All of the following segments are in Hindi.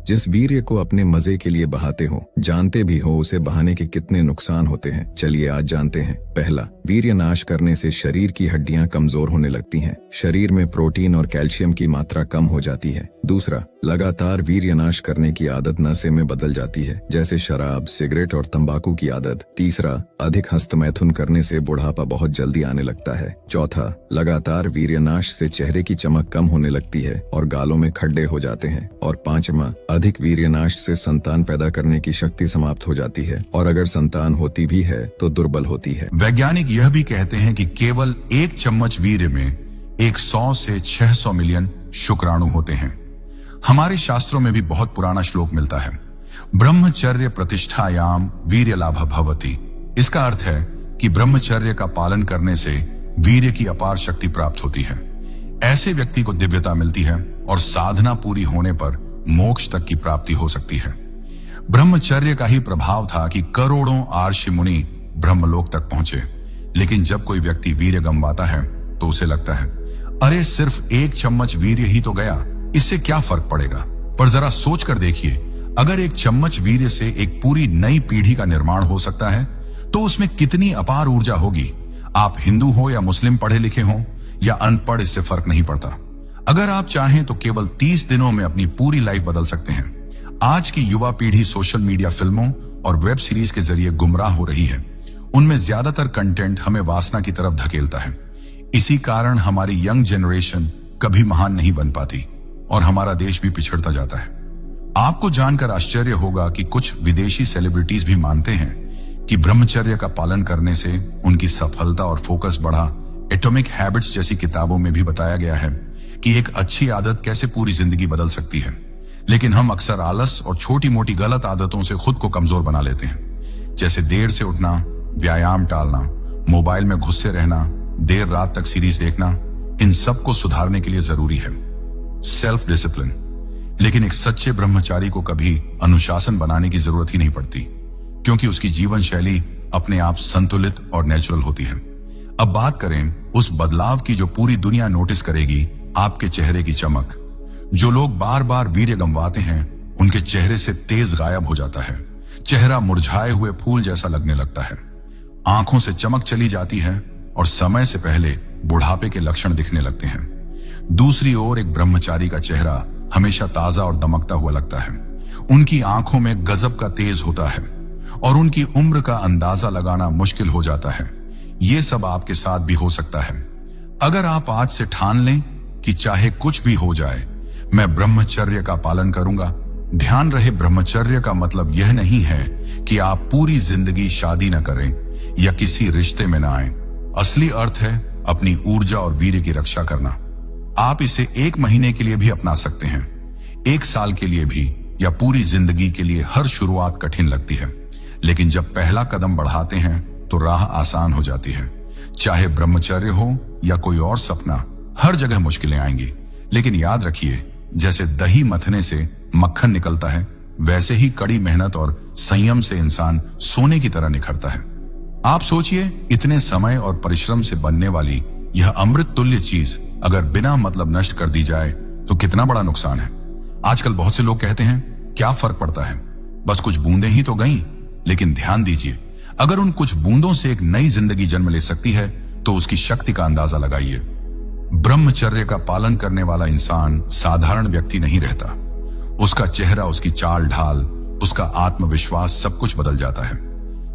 जिस वीर्य को अपने मजे के लिए बहाते हो, जानते भी हो उसे बहाने के कितने नुकसान होते हैं। चलिए आज जानते हैं। पहला, वीर्य नाश करने से शरीर की हड्डियां कमजोर होने लगती हैं। शरीर में प्रोटीन और कैल्शियम की मात्रा कम हो जाती है। दूसरा, लगातार वीर्य नाश करने की आदत नशे में बदल जाती है, जैसे शराब, सिगरेट और तंबाकू की आदत। तीसरा, अधिक हस्तमैथुन करने से बुढ़ापा बहुत जल्दी आने लगता है। चौथा, लगातार वीर्य नाश से चेहरे की चमक कम होने लगती है और गालों में खड्डे हो जाते हैं। और पांचवा, अधिक वीर्य नाश से संतान पैदा करने की शक्ति समाप्त हो जाती है और अगर संतान होती भी है तो दुर्बल होती है। वैज्ञानिक यह भी कहते हैं कि केवल 1 चम्मच वीर्य में 100 से 600 मिलियन शुक्राणु होते हैं। हमारे शास्त्रों में भी बहुत पुराना श्लोक मिलता है, ब्रह्मचर्य प्रतिष्ठायाम वीर्य लाभ भवति। इसका अर्थ है कि ब्रह्मचर्य का पालन करने से वीर्य की अपार शक्ति प्राप्त होती है। ऐसे व्यक्ति को दिव्यता मिलती है और साधना पूरी होने पर मोक्ष तक की प्राप्ति हो सकती है। ब्रह्मचर्य का ही प्रभाव था कि करोड़ों आर्षि मुनि ब्रह्मलोक तक पहुंचे। लेकिन जब कोई व्यक्ति वीर्य गंवाता है तो उसे लगता है, अरे सिर्फ 1 चम्मच वीर्य ही तो गया, इससे क्या फर्क पड़ेगा। पर जरा सोच कर देखिए, अगर 1 चम्मच वीर्य से एक पूरी नई पीढ़ी का निर्माण हो सकता है तो उसमें कितनी अपार ऊर्जा होगी। आप हिंदू हो या मुस्लिम, पढ़े लिखे हो या अनपढ़, इससे फर्क नहीं पड़ता। अगर आप चाहें तो केवल 30 दिनों में अपनी पूरी लाइफ बदल सकते हैं। आज की युवा पीढ़ी सोशल मीडिया, फिल्मों और वेब सीरीज के जरिए गुमराह हो रही है। उनमें ज्यादातर कंटेंट हमें वासना की तरफ धकेलता है। इसी कारण हमारी यंग जनरेशन कभी महान नहीं बन पाती और हमारा देश भी पिछड़ता जाता है। आपको जानकर आश्चर्य होगा कि कुछ विदेशी सेलिब्रिटीज भी मानते हैं कि ब्रह्मचर्य का पालन करने से उनकी सफलता और फोकस बढ़ा। एटॉमिक हैबिट्स जैसी किताबों में भी बताया गया है कि एक अच्छी आदत कैसे पूरी जिंदगी बदल सकती है। लेकिन हम अक्सर आलस और छोटी मोटी गलत आदतों से खुद को कमजोर बना लेते हैं, जैसे देर से उठना, व्यायाम टालना, मोबाइल में घुसे रहना, देर रात तक सीरीज देखना। इन सब को सुधारने के लिए जरूरी है सेल्फ डिसिप्लिन। लेकिन एक सच्चे ब्रह्मचारी को कभी अनुशासन बनाने की जरूरत ही नहीं पड़ती, क्योंकि उसकी जीवन शैली अपने आप संतुलित और नेचुरल होती है। अब बात करें उस बदलाव की जो पूरी दुनिया नोटिस करेगी, आपके चेहरे की चमक। जो लोग बार बार वीर्य गंवाते हैं उनके चेहरे से तेज गायब हो जाता है। चेहरा मुरझाए हुए फूल जैसा लगने लगता है, आंखों से चमक चली जाती है और समय से पहले बुढ़ापे के लक्षण दिखने लगते हैं। दूसरी ओर एक ब्रह्मचारी का चेहरा हमेशा ताजा और दमकता हुआ लगता है। उनकी आंखों में गजब का तेज होता है और उनकी उम्र का अंदाजा लगाना मुश्किल हो जाता है। ये सब आपके साथ भी हो सकता है। अगर आप आज से ठान लें कि चाहे कुछ भी हो जाए मैं ब्रह्मचर्य का पालन करूंगा। ध्यान रहे, ब्रह्मचर्य का मतलब यह नहीं है कि आप पूरी जिंदगी शादी न करें या किसी रिश्ते में न आए। असली अर्थ है अपनी ऊर्जा और वीर्य की रक्षा करना। आप इसे 1 महीने के लिए भी अपना सकते हैं, 1 साल के लिए भी, या पूरी जिंदगी के लिए। हर शुरुआत कठिन लगती है, लेकिन जब पहला कदम बढ़ाते हैं तो राह आसान हो जाती है। चाहे ब्रह्मचर्य हो या कोई और सपना, हर जगह मुश्किलें आएंगी। लेकिन याद रखिए, जैसे दही मथने से मक्खन निकलता है, वैसे ही कड़ी मेहनत और संयम से इंसान सोने की तरह निखरता है। आप सोचिए, इतने समय और परिश्रम से बनने वाली यह अमृत तुल्य चीज अगर बिना मतलब नष्ट कर दी जाए तो कितना बड़ा नुकसान है। आजकल बहुत से लोग कहते हैं, क्या फर्क पड़ता है, बस कुछ बूंदें ही तो गईं। लेकिन ध्यान दीजिए, अगर उन कुछ बूंदों से एक नई जिंदगी जन्म ले सकती है तो उसकी शक्ति का अंदाजा लगाइए। ब्रह्मचर्य का पालन करने वाला इंसान साधारण व्यक्ति नहीं रहता। उसका चेहरा, उसकी चाल ढाल, उसका आत्मविश्वास, सब कुछ बदल जाता है।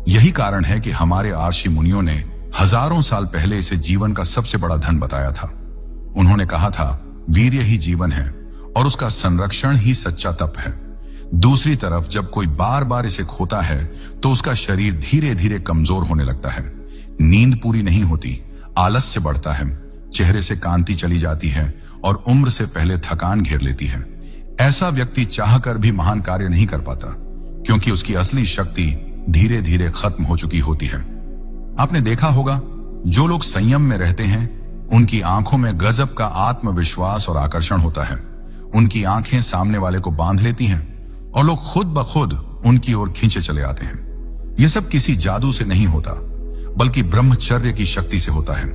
यही कारण है कि हमारे आर्षि मुनियों ने हजारों साल पहले इसे जीवन का सबसे बड़ा धन बताया था। उन्होंने कहा था, वीर्य ही जीवन है और उसका संरक्षण ही सच्चा तप है। दूसरी तरफ जब कोई बार बार इसे खोता है तो उसका शरीर धीरे धीरे कमजोर होने लगता है। नींद पूरी नहीं होती, आलस्य बढ़ता है, चेहरे से कांति चली जाती है और उम्र से पहले थकान घेर लेती है। ऐसा व्यक्ति चाहकर भी महान कार्य नहीं कर पाता, क्योंकि उसकी असली शक्ति धीरे धीरे खत्म हो चुकी होती है। आपने देखा होगा, जो लोग संयम में रहते हैं उनकी आंखों में गजब का आत्मविश्वास और आकर्षण होता है। उनकी आंखें सामने वाले को बांध लेती हैं और लोग खुद ब खुद उनकी ओर खींचे चले आते हैं। यह सब किसी जादू से नहीं होता, बल्कि ब्रह्मचर्य की शक्ति से होता है।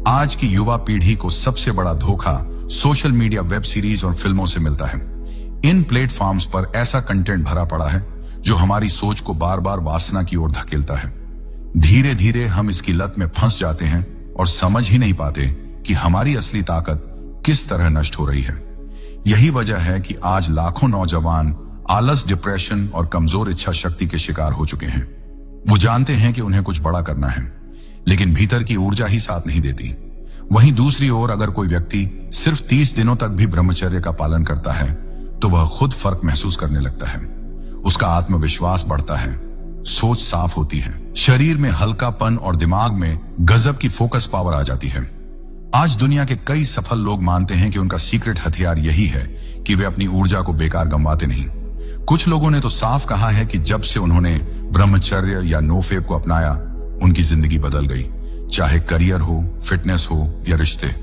आज की युवा पीढ़ी को सबसे बड़ा धोखा सोशल मीडिया, वेब सीरीज और फिल्मों से मिलता है। इन प्लेटफॉर्म्स पर ऐसा कंटेंट भरा पड़ा है जो हमारी सोच को बार बार वासना की ओर धकेलता है। धीरे धीरे हम इसकी लत में फंस जाते हैं और समझ ही नहीं पाते कि हमारी असली ताकत किस तरह नष्ट हो रही है। यही वजह है कि आज लाखों नौजवान आलस, डिप्रेशन और कमजोर इच्छा शक्ति के शिकार हो चुके हैं। वो जानते हैं कि उन्हें कुछ बड़ा करना है, लेकिन भीतर की ऊर्जा ही साथ नहीं देती। वहीं दूसरी ओर अगर कोई व्यक्ति सिर्फ 30 दिनों तक भी ब्रह्मचर्य का पालन करता है तो वह खुद फर्क महसूस करने लगता है। उसका आत्मविश्वास बढ़ता है, सोच साफ होती है, शरीर में हल्कापन और दिमाग में गजब की फोकस पावर आ जाती है। आज दुनिया के कई सफल लोग मानते हैं कि उनका सीक्रेट हथियार यही है कि वे अपनी ऊर्जा को बेकार गंवाते नहीं। कुछ लोगों ने तो साफ कहा है कि जब से उन्होंने ब्रह्मचर्य या नोफेप को अपनाया, उनकी जिंदगी बदल गई, चाहे करियर हो, फिटनेस हो या रिश्ते।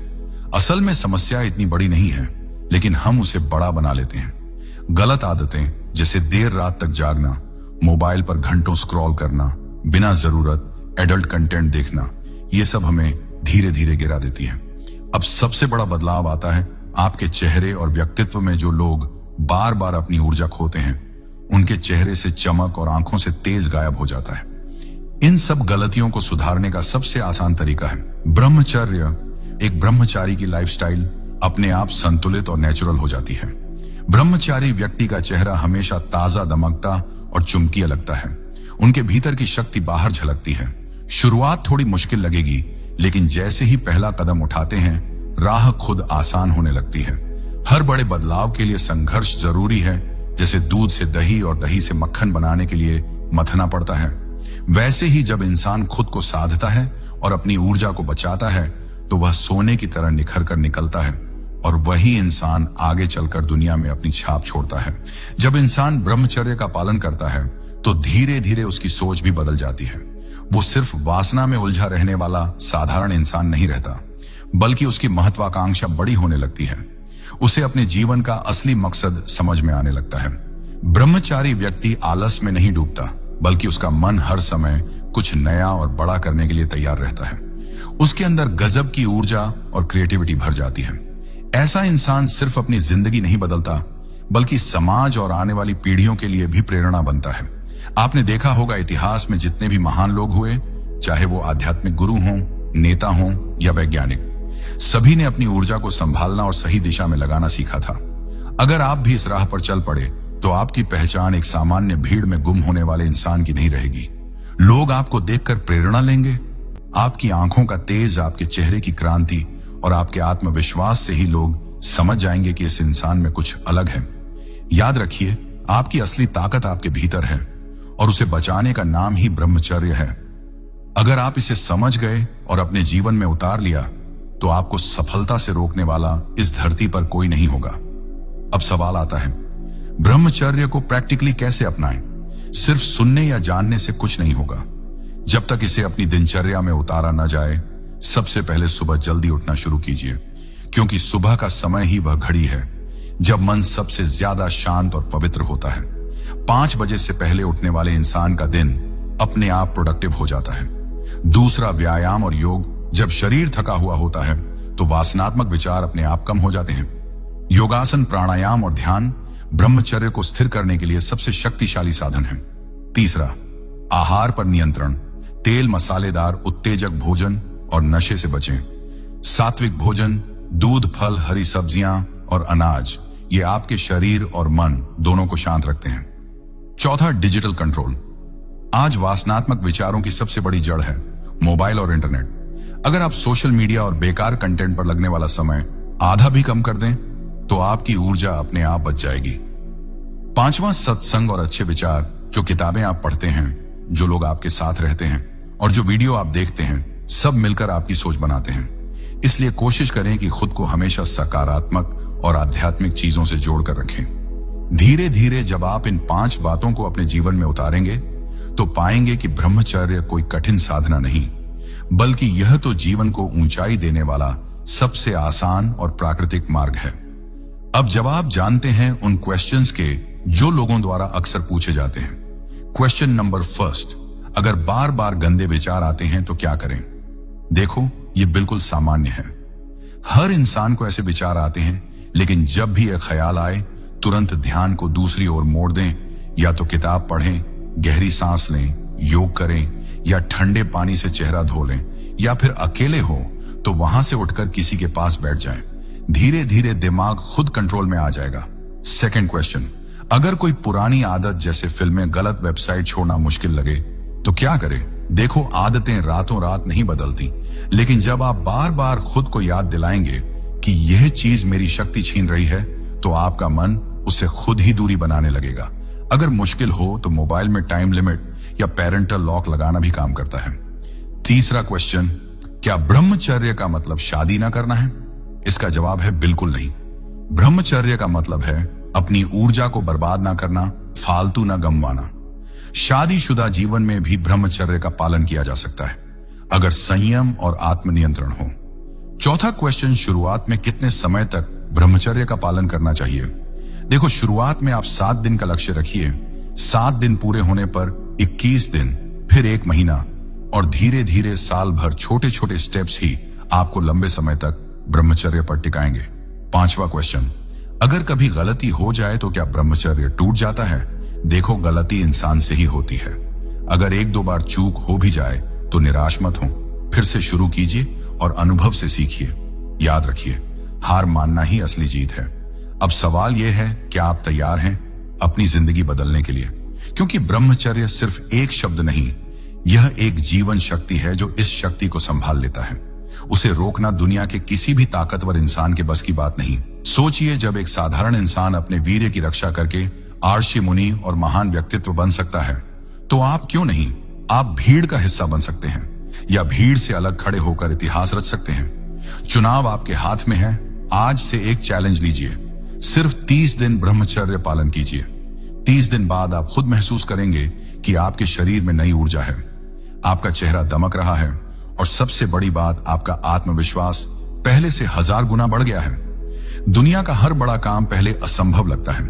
असल में समस्या इतनी बड़ी नहीं है, लेकिन हम उसे बड़ा बना लेते हैं। गलत आदतें जैसे देर रात तक जागना, मोबाइल पर घंटों स्क्रॉल करना, बिना जरूरत एडल्ट कंटेंट देखना, ये सब हमें धीरे धीरे गिरा देती है। अब सबसे बड़ा बदलाव आता है आपके चेहरे और व्यक्तित्व में। जो लोग बार बार अपनी ऊर्जा खोते हैं, उनके चेहरे से चमक और आंखों से तेज गायब हो जाता है। इन सब गलतियों को सुधारने का सबसे आसान तरीका है ब्रह्मचर्य। एक ब्रह्मचारी की लाइफस्टाइल अपने आप संतुलित और नेचुरल हो जाती है। ब्रह्मचारी व्यक्ति का चेहरा हमेशा ताजा, दमकता और चुमकिया लगता है। उनके भीतर की शक्ति बाहर झलकती है। शुरुआत थोड़ी मुश्किल लगेगी, लेकिन जैसे ही पहला कदम उठाते हैं, राह खुद आसान होने लगती है। हर बड़े बदलाव के लिए संघर्ष जरूरी है। जैसे दूध से दही और दही से मक्खन बनाने के लिए मथना पड़ता है, वैसे ही जब इंसान खुद को साधता है और अपनी ऊर्जा को बचाता है तो वह सोने की तरह निखर कर निकलता है, और वही इंसान आगे चलकर दुनिया में अपनी छाप छोड़ता है। जब इंसान ब्रह्मचर्य का पालन करता है तो धीरे धीरे उसकी सोच भी बदल जाती है। वो सिर्फ वासना में उलझा रहने वाला साधारण इंसान नहीं रहता, बल्कि उसकी महत्वाकांक्षा बड़ी होने लगती है। उसे अपने जीवन का असली मकसद समझ में आने लगता है। ब्रह्मचारी व्यक्ति आलस में नहीं डूबता, बल्कि उसका मन हर समय कुछ नया और बड़ा करने के लिए तैयार रहता है। उसके अंदर गजब की ऊर्जा और क्रिएटिविटी भर जाती है। ऐसा इंसान सिर्फ अपनी जिंदगी नहीं बदलता, बल्कि समाज और आने वाली पीढ़ियों के लिए भी प्रेरणा बनता है। आपने देखा होगा, इतिहास में जितने भी महान लोग हुए, चाहे वो आध्यात्मिक गुरु हों, नेता हों या वैज्ञानिक, सभी ने अपनी ऊर्जा को संभालना और सही दिशा में लगाना सीखा था। अगर आप भी इस राह पर चल पड़े तो आपकी पहचान एक सामान्य भीड़ में गुम होने वाले इंसान की नहीं रहेगी। लोग आपको देखकर प्रेरणा लेंगे। आपकी आंखों का तेज, आपके चेहरे की क्रांति और आपके आत्मविश्वास से ही लोग समझ जाएंगे कि इस इंसान में कुछ अलग है। याद रखिए, आपकी असली ताकत आपके भीतर है और उसे बचाने का नाम ही ब्रह्मचर्य है। अगर आप इसे समझ गए और अपने जीवन में उतार लिया तो आपको सफलता से रोकने वाला इस धरती पर कोई नहीं होगा। अब सवाल आता है, ब्रह्मचर्य को प्रैक्टिकली कैसे अपनाएं? सिर्फ सुनने या जानने से कुछ नहीं होगा। जब तक इसे अपनी दिनचर्या में उतारा न जाए, सबसे पहले सुबह जल्दी उठना शुरू कीजिए, क्योंकि सुबह का समय ही वह घड़ी है जब मन सबसे ज्यादा शांत और पवित्र होता है। 5 बजे से पहले उठने वाले इंसान का दिन अपने आप प्रोडक्टिव हो जाता है। दूसरा, व्यायाम और योग। जब शरीर थका हुआ होता है तो वासनात्मक विचार अपने आप कम हो जाते हैं। योगासन, प्राणायाम और ध्यान ब्रह्मचर्य को स्थिर करने के लिए सबसे शक्तिशाली साधन है। तीसरा, आहार पर नियंत्रण। तेल, मसालेदार, उत्तेजक भोजन और नशे से बचें। सात्विक भोजन, दूध, फल, हरी सब्जियां और अनाज, ये आपके शरीर और मन दोनों को शांत रखते हैं। चौथा, डिजिटल कंट्रोल। आज वासनात्मक विचारों की सबसे बड़ी जड़ है मोबाइल और इंटरनेट। अगर आप सोशल मीडिया और बेकार कंटेंट पर लगने वाला समय आधा भी कम कर दें तो आपकी ऊर्जा अपने आप बच जाएगी। 5वां, सत्संग और अच्छे विचार। जो किताबें आप पढ़ते हैं, जो लोग आपके साथ रहते हैं और जो वीडियो आप देखते हैं, सब मिलकर आपकी सोच बनाते हैं। इसलिए कोशिश करें कि खुद को हमेशा सकारात्मक और आध्यात्मिक चीजों से जोड़कर रखें। धीरे धीरे जब आप इन 5 बातों को अपने जीवन में उतारेंगे तो पाएंगे कि ब्रह्मचर्य कोई कठिन साधना नहीं, बल्कि यह तो जीवन को ऊंचाई देने वाला सबसे आसान और प्राकृतिक मार्ग है। अब जवाब जानते हैं उन क्वेश्चंस के जो लोगों द्वारा अक्सर पूछे जाते हैं। क्वेश्चन नंबर 1, अगर बार बार गंदे विचार आते हैं तो क्या करें? देखो, ये बिल्कुल सामान्य है। हर इंसान को ऐसे विचार आते हैं, लेकिन जब भी यह ख्याल आए तुरंत ध्यान को दूसरी ओर मोड़ दें, या तो किताब पढ़ें, गहरी सांस लें, योग करें, या ठंडे पानी से चेहरा धो लें, या फिर अकेले हो तो वहां से उठकर किसी के पास बैठ जाएं। धीरे धीरे दिमाग खुद कंट्रोल में आ जाएगा। सेकंड क्वेश्चन, अगर कोई पुरानी आदत जैसे फिल्में, गलत वेबसाइट छोड़ना मुश्किल लगे तो क्या करें? देखो, आदतें रातों रात नहीं बदलती, लेकिन जब आप बार बार खुद को याद दिलाएंगे कि यह चीज मेरी शक्ति छीन रही है, तो आपका मन उससे खुद ही दूरी बनाने लगेगा। अगर मुश्किल हो तो मोबाइल में टाइम लिमिट या पेरेंटल लॉक लगाना भी काम करता है। तीसरा क्वेश्चन, क्या ब्रह्मचर्य का मतलब शादी ना करना है? इसका जवाब है बिल्कुल नहीं। ब्रह्मचर्य का मतलब है अपनी ऊर्जा को बर्बाद ना करना, फालतू ना गंवाना। शादीशुदा जीवन में भी ब्रह्मचर्य का पालन किया जा सकता है, अगर संयम और आत्मनियंत्रण हो। चौथा क्वेश्चन, शुरुआत में कितने समय तक ब्रह्मचर्य का पालन करना चाहिए? देखो, शुरुआत में आप 7 दिन का लक्ष्य रखिए। 7 दिन पूरे होने पर 21 दिन, फिर 1 महीना, और धीरे धीरे साल भर छोटे छोटे स्टेप्स ही आपको लंबे समय तक ब्रह्मचर्य पर टिकाएंगे। पांचवा क्वेश्चन, अगर कभी गलती हो जाए तो क्या ब्रह्मचर्य टूट जाता है? देखो, गलती इंसान से ही होती है। अगर 1-2 बार चूक हो भी जाए तो निराश मत हो, फिर से शुरू कीजिए और अनुभव से सीखिए। याद रखिए, हार मानना ही असली जीत है। अब सवाल यह है, क्या आप तैयार हैं अपनी जिंदगी बदलने के लिए? क्योंकि ब्रह्मचर्य सिर्फ एक शब्द नहीं, यह एक जीवन शक्ति है जो इस शक्ति को संभाल लेता है। उसे रोकना दुनिया के किसी भी ताकतवर इंसान के बस की बात नहीं। सोचिए, जब एक साधारण इंसान अपने वीर्य की रक्षा करके आर्षि मुनि और महान व्यक्तित्व बन सकता है, तो आप क्यों नहीं? आप भीड़ का हिस्सा बन सकते हैं, या भीड़ से अलग खड़े होकर इतिहास रच सकते हैं। चुनाव आपके हाथ में है। आज से एक चैलेंज लीजिए, सिर्फ 30 दिन ब्रह्मचर्य पालन कीजिए। 30 दिन बाद आप खुद महसूस करेंगे कि आपके शरीर में नई ऊर्जा है, आपका चेहरा दमक रहा है, और सबसे बड़ी बात, आपका आत्मविश्वास पहले से 1000 गुना बढ़ गया है। दुनिया का हर बड़ा काम पहले असंभव लगता है,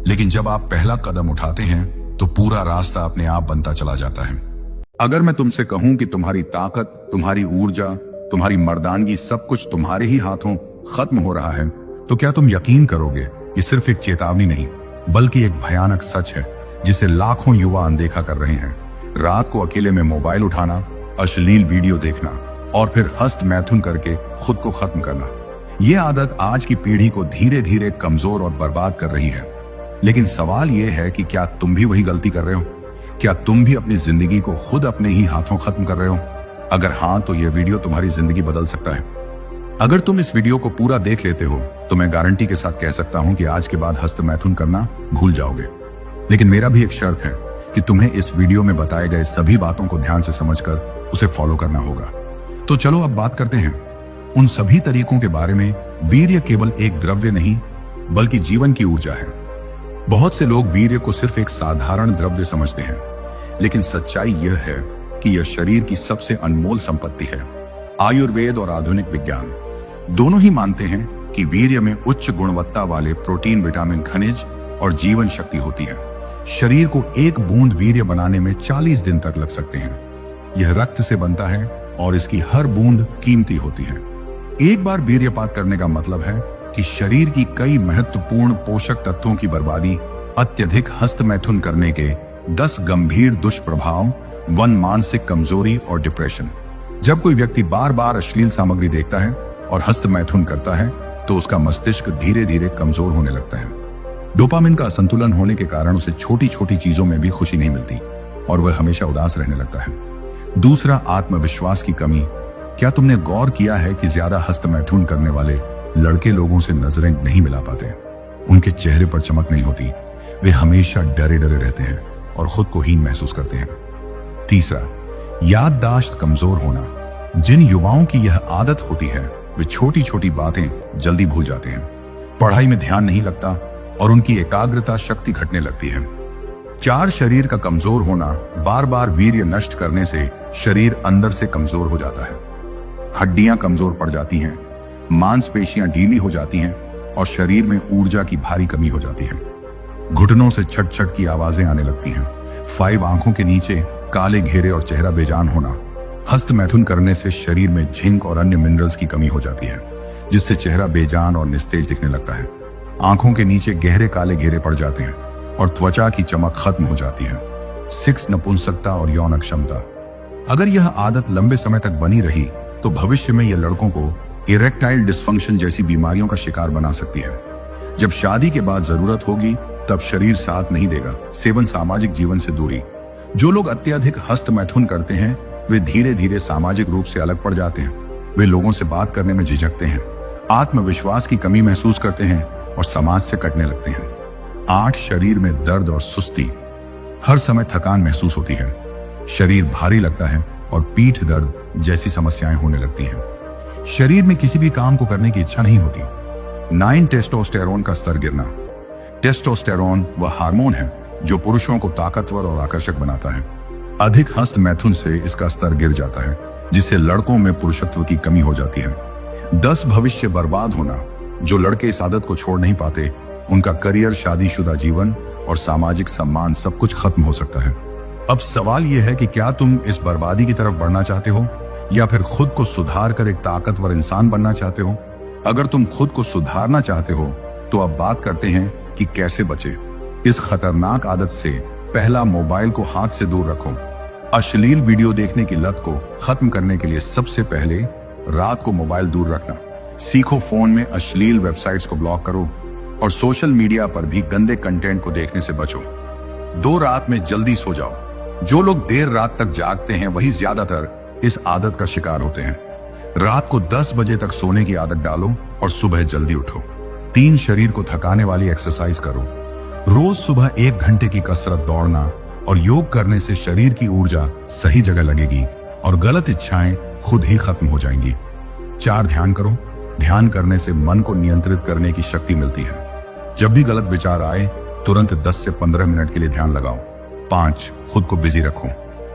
लेकिन जब आप पहला कदम उठाते हैं तो पूरा रास्ता अपने आप बनता चला जाता है। अगर मैं तुमसे कहूं कि तुम्हारी ताकत, तुम्हारी ऊर्जा, तुम्हारी मर्दानगी, सब कुछ तुम्हारे ही हाथों खत्म हो रहा है, तो क्या तुम यकीन करोगे? ये सिर्फ एक चेतावनी नहीं, बल्कि एक भयानक सच है जिसे लाखों युवा अनदेखा कर रहे हैं। रात को अकेले में मोबाइल उठाना, अश्लील वीडियो देखना, और फिर हस्त मैथुन करके खुद को खत्म करना। ये आदत आज की पीढ़ी को धीरे धीरे कमजोर और बर्बाद कर रही है। लेकिन सवाल यह है कि क्या तुम भी वही गलती कर रहे हो? क्या तुम भी अपनी जिंदगी को खुद अपने ही हाथों खत्म कर रहे हो? अगर हाँ, तो यह वीडियो तुम्हारी जिंदगी बदल सकता है। अगर तुम इस वीडियो को पूरा देख लेते हो तो मैं गारंटी के साथ कह सकता हूं कि आज के बाद हस्त मैथुन करना भूल जाओगे। लेकिन मेरा भी एक शर्त है कि तुम्हें इस वीडियो में बताए गए सभी बातों को ध्यान से समझकर उसे फॉलो करना होगा। तो चलो अब बात करते हैं उन सभी तरीकों के बारे में। वीर्य केवल एक द्रव्य नहीं, बल्कि जीवन की ऊर्जा है। बहुत से लोग वीर्य को सिर्फ एक साधारण द्रव्य समझते हैं, लेकिन सच्चाई यह है कि यह शरीर की सबसे अनमोल संपत्ति है। आयुर्वेद और आधुनिक विज्ञान दोनों ही मानते हैं कि वीर्य में उच्च गुणवत्ता वाले प्रोटीन, विटामिन, खनिज और जीवन शक्ति होती है। शरीर को एक बूंद वीर्य बनाने में 40 दिन तक लग सकते हैं। यह रक्त से बनता है और इसकी हर बूंद कीमती होती है। एक बार वीर्यपात करने का मतलब है कि शरीर की कई महत्वपूर्ण पोषक तत्वों की बर्बादी। अत्यधिक हस्त मैथुन करने के 10 गंभीर दुष्प्रभाव। 1, मानसिक कमजोरी और डिप्रेशन। जब कोई व्यक्ति बार बार अश्लील सामग्री देखता है और हस्त मैथुन करता है तो उसका मस्तिष्क धीरे धीरे कमजोर होने लगता है। डोपामिन का असंतुलन होने के कारण उसे छोटी छोटी चीजों में भी खुशी नहीं मिलती और वह हमेशा उदास रहने लगता है। दूसरा, आत्मविश्वास की कमी। क्या तुमने गौर किया है कि ज्यादा हस्त मैथुन करने वाले लड़के लोगों से नजरें नहीं मिला पाते? उनके चेहरे पर चमक नहीं होती, वे हमेशा डरे डरे रहते हैं और खुद को हीन महसूस करते हैं। तीसरा, याददाश्त कमजोर होना। जिन युवाओं की यह आदत होती है वे छोटी छोटी बातें जल्दी भूल जाते हैं, पढ़ाई में ध्यान नहीं लगता और उनकी एकाग्रता शक्ति घटने लगती है। 4, शरीर का कमजोर होना। बार बार वीर्य नष्ट करने से शरीर अंदर से कमजोर हो जाता है। हड्डियां कमजोर पड़ जाती हैं, मांसपेशियां ढीली हो जाती हैं और शरीर में ऊर्जा की भारी कमी हो जाती है। घुटनों से छट छट की आवाजें आने लगती हैं। 5, आंखों के नीचे काले घेरे और चेहरा बेजान होना। हस्त मैथुन करने से शरीर में जिंक और अन्य मिनरल्स की कमी हो जाती है, जिससे चेहरा बेजान और निस्तेज दिखने लगता है। आंखों के नीचे गहरे काले घेरे पड़ जाते हैं और त्वचा की चमक खत्म हो जाती है। 6 नपुंसकता और यौन अक्षमता। अगर यह आदत लंबे समय तक बनी रही तो भविष्य में यह लड़कों को इरेक्टाइल डिस्फंक्शन जैसी बीमारियों का शिकार बना सकती है। जब शादी के बाद जरूरत होगी तब शरीर साथ नहीं देगा। 7 सामाजिक जीवन से दूरी। जो लोग अत्यधिक हस्त मैथुन करते हैं वे धीरे धीरे सामाजिक रूप से अलग पड़ जाते हैं। वे लोगों से बात करने में झिझकते हैं, आत्मविश्वास की कमी महसूस करते हैं और समाज से कटने लगते हैं। 8 शरीर में दर्द और सुस्ती। हर समय थकान महसूस होती है, शरीर भारी लगता है और पीठ दर्द जैसी समस्याएं होने लगती हैं। शरीर में किसी भी काम को करने की इच्छा नहीं होती। 9 टेस्टोस्टेरोन का स्तर गिरना। टेस्टोस्टेरोन वह हार्मोन है जो पुरुषों को ताकतवर और आकर्षक बनाता है। अधिक हस्त मैथुन से इसका स्तर गिर जाता है, जिससे लड़कों में पुरुषत्व की कमी हो जाती है। 10 भविष्य बर्बाद होना। जो लड़के इस आदत को छोड़ नहीं पाते उनका करियर, शादीशुदा जीवन और सामाजिक सम्मान सब कुछ खत्म हो सकता है। अब सवाल यह है कि क्या तुम इस बर्बादी की तरफ बढ़ना चाहते हो या फिर खुद को सुधार कर एक ताकतवर इंसान बनना चाहते हो? अगर तुम खुद को सुधारना चाहते हो तो अब बात करते हैं कि कैसे बचे इस खतरनाक आदत से। पहला, मोबाइल को हाथ से दूर रखो। अश्लील वीडियो देखने की लत को खत्म करने के लिए सबसे पहले रात को मोबाइल दूर रखना सीखो। फोन में अश्लील वेबसाइट्स को ब्लॉक करो और सोशल मीडिया पर भी गंदे कंटेंट को देखने से बचो। 2, रात में जल्दी सो जाओ। जो लोग देर रात तक जागते हैं वही ज्यादातर इस आदत का शिकार होते हैं। रात को 10 बजे तक सोने की आदत डालो और सुबह जल्दी उठो। 3, शरीर को थकाने वाली एक्सरसाइज करो। रोज सुबह 1 घंटे की कसरत, दौड़ना और योग करने से शरीर की ऊर्जा सही जगह लगेगी और गलत इच्छाएं खुद ही खत्म हो जाएंगी। 4, ध्यान करो। ध्यान करने से मन को नियंत्रित करने की शक्ति मिलती है। जब भी गलत विचार आए तुरंत 10 से 15 मिनट के लिए ध्यान लगाओ। 5, खुद को बिजी रखो।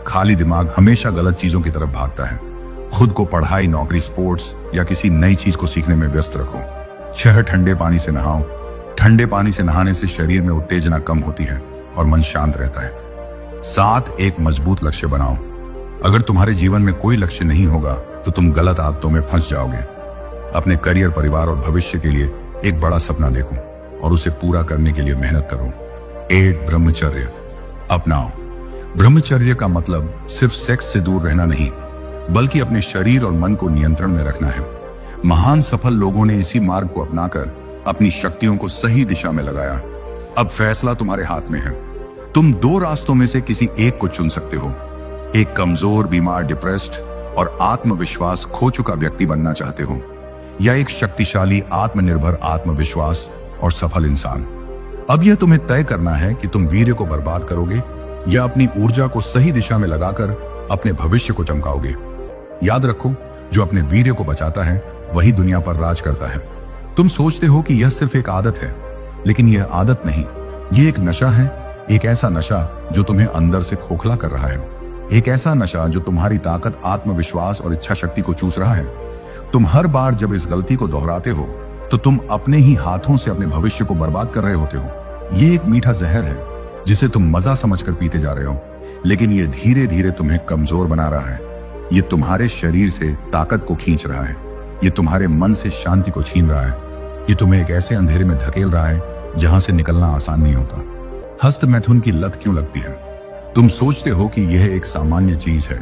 खाली दिमाग हमेशा गलत चीजों की तरफ भागता है। खुद को पढ़ाई, नौकरी, स्पोर्ट्स या किसी नई चीज को सीखने में व्यस्त रखो। 6, ठंडे पानी से नहाओ। ठंडे पानी से नहाने से शरीर में उत्तेजना कम होती है और मन शांत रहता है। 7, एक मजबूत लक्ष्य बनाओ। अगर तुम्हारे जीवन में कोई लक्ष्य नहीं होगा तो तुम गलत आदतों में फंस जाओगे। अपने करियर, परिवार और भविष्य के लिए एक बड़ा सपना देखो और उसे पूरा करने के लिए मेहनत करो। 8, ब्रह्मचर्य अपनाओ। ब्रह्मचर्य का मतलब सिर्फ सेक्स से दूर रहना नहीं बल्कि अपने शरीर और मन को नियंत्रण में रखना है। महान सफल लोगों ने इसी मार्ग को अपनाकर अपनी शक्तियों को सही दिशा में लगाया। अब फैसला तुम्हारे हाथ में है। तुम 2 रास्तों में से किसी एक को चुन सकते हो। एक कमजोर, बीमार, डिप्रेस्ड और आत्मविश्वास खो चुका व्यक्ति बनना चाहते हो या एक शक्तिशाली, आत्मनिर्भर, आत्मविश्वास और सफल इंसान। अब यह तुम्हें तय करना है कि तुम वीर्य को बर्बाद करोगे या अपनी ऊर्जा को सही दिशा में लगाकर अपने भविष्य को चमकाओगे। याद रखो, जो अपने वीर्य को बचाता है वही दुनिया पर राज करता है। तुम सोचते हो कि यह सिर्फ एक आदत है, लेकिन यह आदत नहीं, यह एक नशा है। एक ऐसा नशा जो तुम्हें अंदर से खोखला कर रहा है। एक ऐसा नशा जो तुम्हारी ताकत, आत्मविश्वास और इच्छा शक्ति को चूस रहा है। तुम हर बार जब इस गलती को दोहराते हो तो तुम अपने ही हाथों से अपने भविष्य को बर्बाद कर रहे होते हो। ये एक मीठा जहर है जिसे तुम मजा समझकर पीते जा रहे हो, लेकिन ये धीरे धीरे तुम्हें कमजोर बना रहा है। ये तुम्हारे शरीर से ताकत को खींच रहा है। ये तुम्हारे मन से शांति को छीन रहा है। ये तुम्हें एक ऐसे अंधेरे में धकेल रहा है जहां से निकलना आसान नहीं होता। हस्त मैथुन की लत क्यों लगती है? तुम सोचते हो कि यह एक सामान्य चीज है,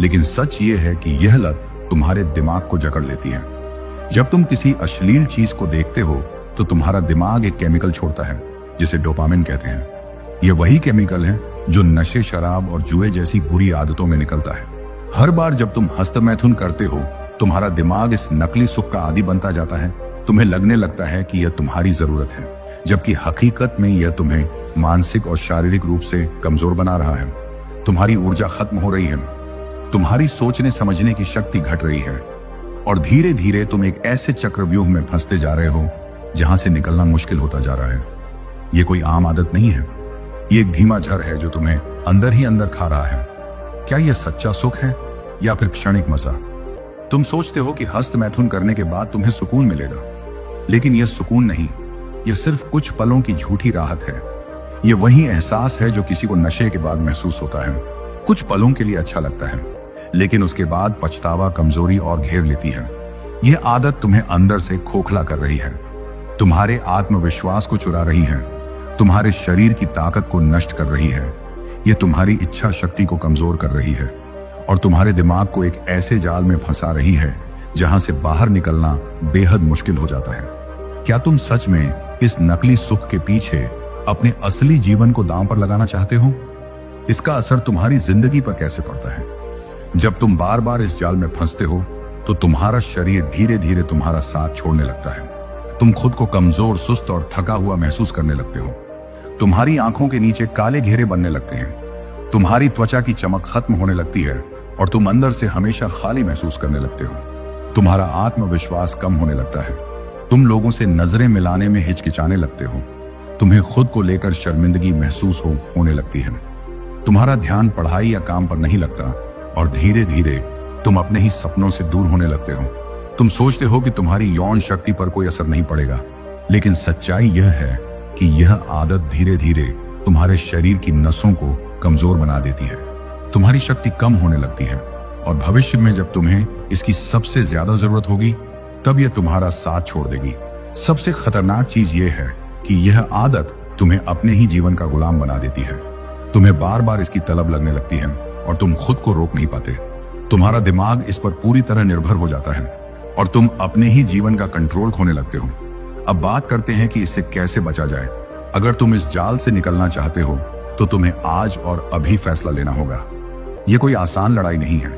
लेकिन सच यह है कि यह लत तुम्हारे दिमाग को जकड़ लेती है। जब तुम किसी अश्लील चीज को देखते हो तो तुम्हारा दिमाग एक केमिकल छोड़ता है जिसे डोपामिन कहते हैं। यह वही केमिकल है जो नशे, शराब और जुए जैसी बुरी आदतों में निकलता है। हर बार जब तुम हस्त मैथुन करते हो तुम्हारा दिमाग इस नकली सुख का आदी बनता जाता है। तुम्हें लगने लगता है कि यह तुम्हारी जरूरत है, जबकि हकीकत में यह तुम्हें मानसिक और शारीरिक रूप से कमजोर बना रहा है। तुम्हारी ऊर्जा खत्म हो रही है, तुम्हारी सोचने समझने की शक्ति घट रही है और धीरे धीरे तुम एक ऐसे चक्रव्यूह में फंसते जा रहे हो जहां से निकलना मुश्किल होता जा रहा है। यह कोई आम आदत नहीं है, ये एक धीमा जहर है जो तुम्हें अंदर ही अंदर खा रहा है। क्या यह सच्चा सुख है या फिर क्षणिक मजा? तुम सोचते हो कि हस्त मैथुन करने के बाद तुम्हें सुकून मिलेगा, लेकिन यह सुकून नहीं, यह सिर्फ कुछ पलों की झूठी राहत है। यह वही एहसास है जो किसी को नशे के बाद महसूस होता है। कुछ पलों के लिए अच्छा लगता है, लेकिन उसके बाद पछतावा, कमजोरी और घेर लेती है। यह आदत तुम्हें अंदर से खोखला कर रही है। तुम्हारे आत्मविश्वास को चुरा रही है, तुम्हारे शरीर की ताकत को नष्ट कर रही है, ये तुम्हारी इच्छा शक्ति को कमजोर कर रही है और तुम्हारे दिमाग को एक ऐसे जाल में फंसा रही है जहां से बाहर निकलना बेहद मुश्किल हो जाता है। क्या तुम सच में इस नकली सुख के पीछे अपने असली जीवन को दांव पर लगाना चाहते हो? इसका असर तुम्हारी जिंदगी पर कैसे पड़ता है? जब तुम बार बार इस जाल में फंसते हो तो तुम्हारा शरीर धीरे धीरे तुम्हारा साथ छोड़ने लगता है। तुम खुद को कमजोर, सुस्त और थका हुआ महसूस करने लगते हो। तुम्हारी आंखों के नीचे काले घेरे बनने लगते हैं, तुम्हारी त्वचा की चमक खत्म होने लगती है और तुम अंदर से हमेशा खाली महसूस करने लगते हो। तुम्हारा आत्मविश्वास कम होने लगता है, तुम लोगों से नजरें मिलाने में हिचकिचाने लगते हो, तुम्हें खुद को लेकर शर्मिंदगी महसूस होने लगती है। तुम्हारा ध्यान पढ़ाई या काम पर नहीं लगता और धीरे धीरे तुम अपने ही सपनों से दूर होने लगते हो। तुम सोचते हो कि तुम्हारी यौन शक्ति पर कोई असर नहीं पड़ेगा, लेकिन सच्चाई यह है कि यह आदत धीरे धीरे तुम्हारे शरीर की नसों को कमजोर बना देती है। तुम्हारी शक्ति कम होने लगती है और भविष्य में जब तुम्हें इसकी सबसे ज्यादा जरूरत होगी तब यह तुम्हारा साथ छोड़ देगी। सबसे खतरनाक चीज यह है कि यह आदत तुम्हें अपने ही जीवन का गुलाम बना देती है। तुम्हें बार बार इसकी तलब लगने लगती है और तुम खुद को रोक नहीं पाते। तुम्हारा दिमाग इस पर पूरी तरह निर्भर हो जाता है और तुम अपने ही जीवन का कंट्रोल खोने लगते हो। अब बात करते हैं कि इससे कैसे बचा जाए। अगर तुम इस जाल से निकलना चाहते हो तो तुम्हें आज और अभी फैसला लेना होगा। यह कोई आसान लड़ाई नहीं है,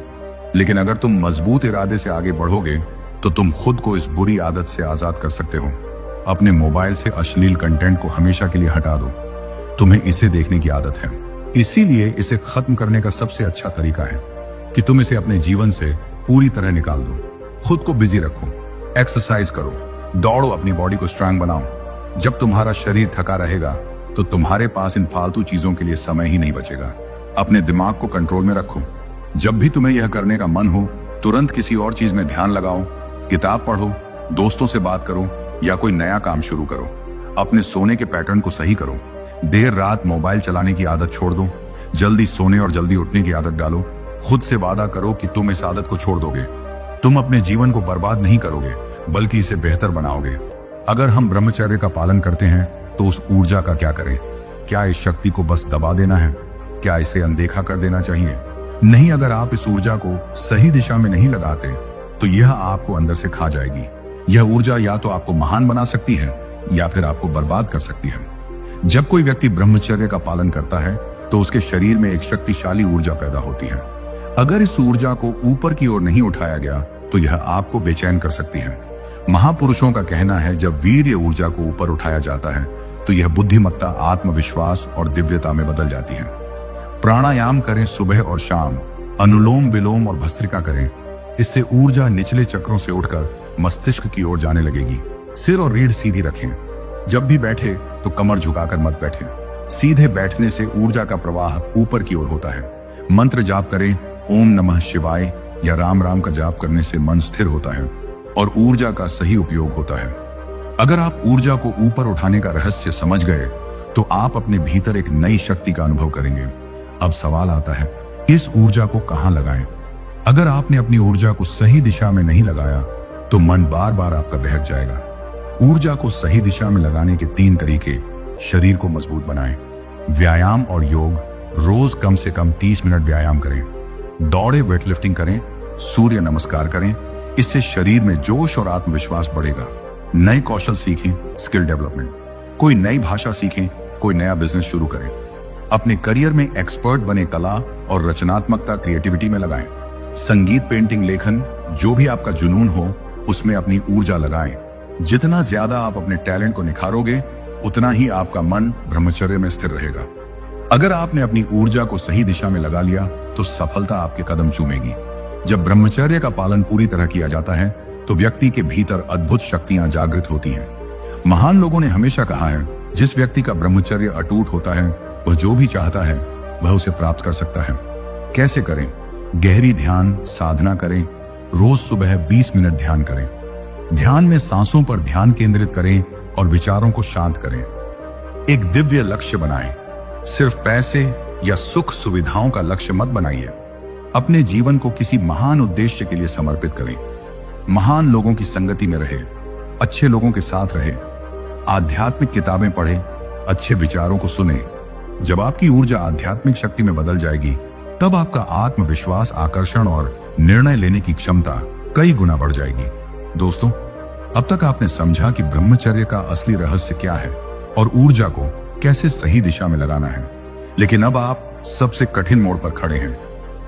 लेकिन अगर तुम मजबूत इरादे से आगे बढ़ोगे तो तुम खुद को इस बुरी आदत से आजाद कर सकते हो। अपने मोबाइल से अश्लील कंटेंट को हमेशा के लिए हटा दो। तुम्हें इसे देखने की आदत है, इसीलिए इसे खत्म करने का सबसे अच्छा तरीका है कि तुम इसे अपने जीवन से पूरी तरह निकाल दो। खुद को बिजी रखो, एक्सरसाइज करो, दौड़ो, अपनी बॉडी को स्ट्रांग बनाओ। जब तुम्हारा शरीर थका रहेगा तो तुम्हारे पास इन फालतू चीजों के लिए समय ही नहीं बचेगा। अपने दिमाग को कंट्रोल में रखो। जब भी तुम्हें यह करने का मन हो तुरंत किसी और चीज में ध्यान लगाओ, किताब पढ़ो, दोस्तों से बात करो या कोई नया काम शुरू करो। अपने सोने के पैटर्न को सही करो। देर रात मोबाइल चलाने की आदत छोड़ दो। जल्दी सोने और जल्दी उठने की आदत डालो। खुद से वादा करो कि तुम इस आदत को छोड़ दोगे। तुम अपने जीवन को बर्बाद नहीं करोगे बल्कि इसे बेहतर बनाओगे। अगर हम ब्रह्मचर्य का पालन करते हैं तो उस ऊर्जा का क्या करें? क्या इस शक्ति को बस दबा देना है? क्या इसे अनदेखा कर देना चाहिए? नहीं, अगर आप इस ऊर्जा को सही दिशा में नहीं लगाते तो यह आपको अंदर से खा जाएगी। यह ऊर्जा या तो आपको महान बना सकती है या फिर आपको बर्बाद कर सकती है। जब कोई व्यक्ति ब्रह्मचर्य का पालन करता है तो उसके शरीर में एक शक्तिशाली ऊर्जा पैदा होती है। अगर इस ऊर्जा को ऊपर की ओर नहीं उठाया गया तो यह आपको बेचैन कर सकती है। महापुरुषों का कहना है, जब वीर्य ऊर्जा को ऊपर उठाया जाता है तो यह बुद्धिमत्ता, आत्मविश्वास और दिव्यता में बदल जाती है। प्राणायाम करें सुबह और शाम, अनुलोम विलोम और भस्त्रिका करें। इससे ऊर्जा निचले चक्रों से उठकर मस्तिष्क की ओर जाने लगेगी। सिर और रीढ़ सीधी रखें। जब भी बैठे तो कमर झुकाकर मत बैठें। सीधे बैठने से ऊर्जा का प्रवाह ऊपर की ओर होता है। मंत्र जाप करें, ओम नमः शिवाय या राम राम का जाप करने से मन स्थिर होता है और ऊर्जा का सही उपयोग होता है। अगर आप ऊर्जा को ऊपर उठाने का रहस्य समझ गए तो आप अपने भीतर एक नई शक्ति का अनुभव करेंगे। अब सवाल आता है, इस ऊर्जा को कहां लगाएं? अगर आपने अपनी ऊर्जा को सही दिशा में नहीं लगाया तो मन बार बार आपका बहक जाएगा। ऊर्जा को सही दिशा में लगाने के 3 तरीके। शरीर को मजबूत बनाएं। व्यायाम और योग। रोज कम से कम 30 मिनट व्यायाम करें। दौड़े, वेटलिफ्टिंग करें, सूर्य नमस्कार करें। इससे शरीर में जोश और आत्मविश्वास बढ़ेगा। नए कौशल सीखें, स्किल डेवलपमेंट। कोई नई भाषा सीखें, कोई नया बिजनेस शुरू करें। अपने करियर में एक्सपर्ट बने, कला और रचनात्मकता, क्रिएटिविटी में लगाएं। संगीत, पेंटिंग, लेखन, जो भी आपका जुनून हो उसमें अपनी ऊर्जा लगाएं। जितना ज्यादा आप अपने टैलेंट को निखारोगे उतना ही आपका मन ब्रह्मचर्य में स्थिर रहेगा। अगर आपने अपनी ऊर्जा को सही दिशा में लगा लिया तो सफलता आपके कदम चूमेगी। जब ब्रह्मचर्य का पालन पूरी तरह किया जाता है तो व्यक्ति के भीतर अद्भुत शक्तियां जागृत होती हैं। महान लोगों ने हमेशा कहा है, जिस व्यक्ति का ब्रह्मचर्य अटूट होता है वह जो भी चाहता है वह उसे प्राप्त कर सकता है। कैसे करें? गहरी ध्यान साधना करें। रोज सुबह 20 मिनट ध्यान करें। ध्यान में सांसों पर ध्यान केंद्रित करें और विचारों को शांत करें। एक दिव्य लक्ष्य बनाएं। सिर्फ पैसे या सुख सुविधाओं का लक्ष्य मत बनाइए। अपने जीवन को किसी महान उद्देश्य के लिए समर्पित करें। महान लोगों की संगति में रहे, अच्छे लोगों के साथ रहे आध्यात्मिक किताबें पढ़ें, अच्छे विचारों को सुने। जब आपकी ऊर्जा आध्यात्मिक शक्ति में बदल जाएगी, तब आपका आत्मविश्वास, आकर्षण और निर्णय लेने की क्षमता कई गुना बढ़ जाएगी। दोस्तों, अब तक आपने समझा कि ब्रह्मचर्य का असली रहस्य क्या है और ऊर्जा को कैसे सही दिशा में लगाना है। लेकिन अब आप सबसे कठिन मोड़ पर खड़े हैं।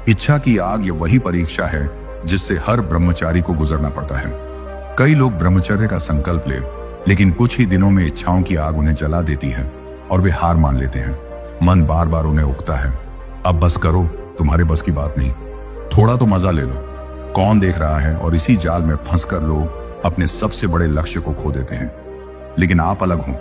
इच्छा की आग ये वही परीक्षा है जिससे हर ब्रह्मचारी को गुजरना पड़ता है। कई लोग ब्रह्मचर्य का संकल्प ले, लेकिन कुछ ही दिनों में इच्छाओं की आग उन्हें जला देती है और वे हार मान लेते हैं। मन बार बार उन्हें उकता है, अब बस करो, तुम्हारे बस की बात नहीं, थोड़ा तो मजा ले लो, कौन देख रहा है। और इसी जाल में फंसकर लोग अपने सबसे बड़े लक्ष्य को खो देते हैं। लेकिन आप अलग हो।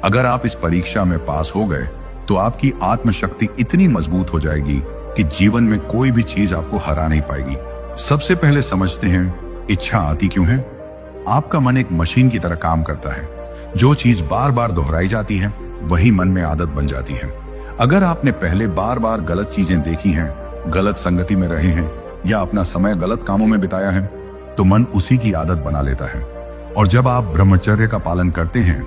अगर आप इस परीक्षा में पास हो गए तो आपकी आत्मशक्ति इतनी मजबूत हो जाएगी कि जीवन में कोई भी चीज आपको हरा नहीं पाएगी। सबसे पहले समझते हैं इच्छा आती क्यों है। आपका मन एक मशीन की तरह काम करता है। जो चीज बार बार दोहराई जाती है वही मन में आदत बन जाती है। अगर आपने पहले बार बार गलत चीजें देखी हैं, गलत संगति में रहे हैं या अपना समय गलत कामों में बिताया है, तो मन उसी की आदत बना लेता है। और जब आप ब्रह्मचर्य का पालन करते हैं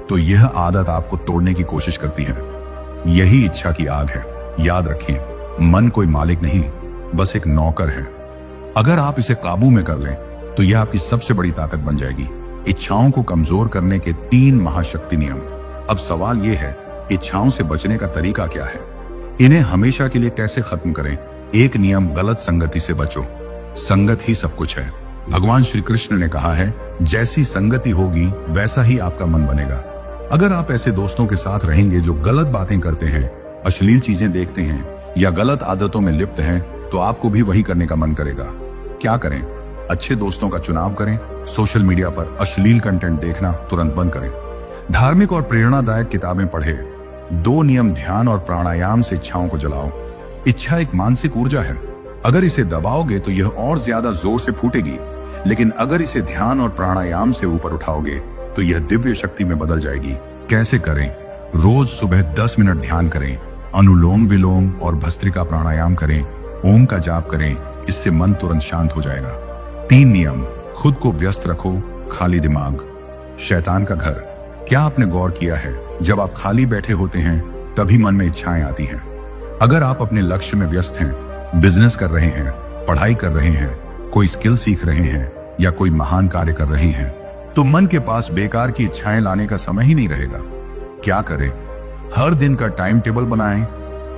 तो यह आदत आपको तोड़ने की कोशिश करती है। यही इच्छा की आग है। याद रखें, मन कोई मालिक नहीं, बस एक नौकर है। अगर आप इसे काबू में कर लें तो यह आपकी सबसे बड़ी ताकत बन जाएगी। इच्छाओं को कमजोर करने के 3 महाशक्ति नियम। अब सवाल यह है, इच्छाओं से बचने का तरीका क्या है? इन्हें हमेशा के लिए कैसे खत्म करें? एक नियम, गलत संगति से बचो। संगत ही सब कुछ है। भगवान श्री कृष्ण ने कहा है, जैसी संगति होगी वैसा ही आपका मन बनेगा। अगर आप ऐसे दोस्तों के साथ रहेंगे जो गलत बातें करते हैं, अश्लील चीजें देखते हैं या गलत आदतों में लिप्त हैं, तो आपको भी वही करने का मन करेगा। क्या करें? अच्छे दोस्तों का चुनाव करें। सोशल मीडिया पर अश्लील कंटेंट देखना तुरंत बंद करें। धार्मिक और प्रेरणादायक किताबें पढ़ें। 2 नियम, ध्यान और प्राणायाम से इच्छाओं को जलाओ। इच्छा एक मानसिक ऊर्जा है। अगर इसे दबाओगे तो यह और ज्यादा जोर से फूटेगी, लेकिन अगर इसे ध्यान और प्राणायाम से ऊपर उठाओगे तो यह दिव्य शक्ति में बदल जाएगी। कैसे करें? रोज सुबह 10 मिनट ध्यान करें, अनुलोम विलोम और भस्त्रिका प्राणायाम करें, ओम का जाप करें। इससे मन तुरंत शांत हो जाएगा। 3 नियम, खुद को व्यस्त रखो, खाली दिमाग शैतान का घर। क्या आपने गौर किया है, जब आप खाली बैठे होते हैं तभी मन में इच्छाएं आती हैं। अगर आप अपने लक्ष्य में व्यस्त हैं, बिजनेस कर रहे हैं, पढ़ाई कर रहे हैं, कोई स्किल सीख रहे हैं या कोई महान कार्य कर रहे हैं, तो मन के पास बेकार की इच्छाएं लाने का समय ही नहीं रहेगा। क्या करें? हर दिन का टाइम टेबल बनाएं।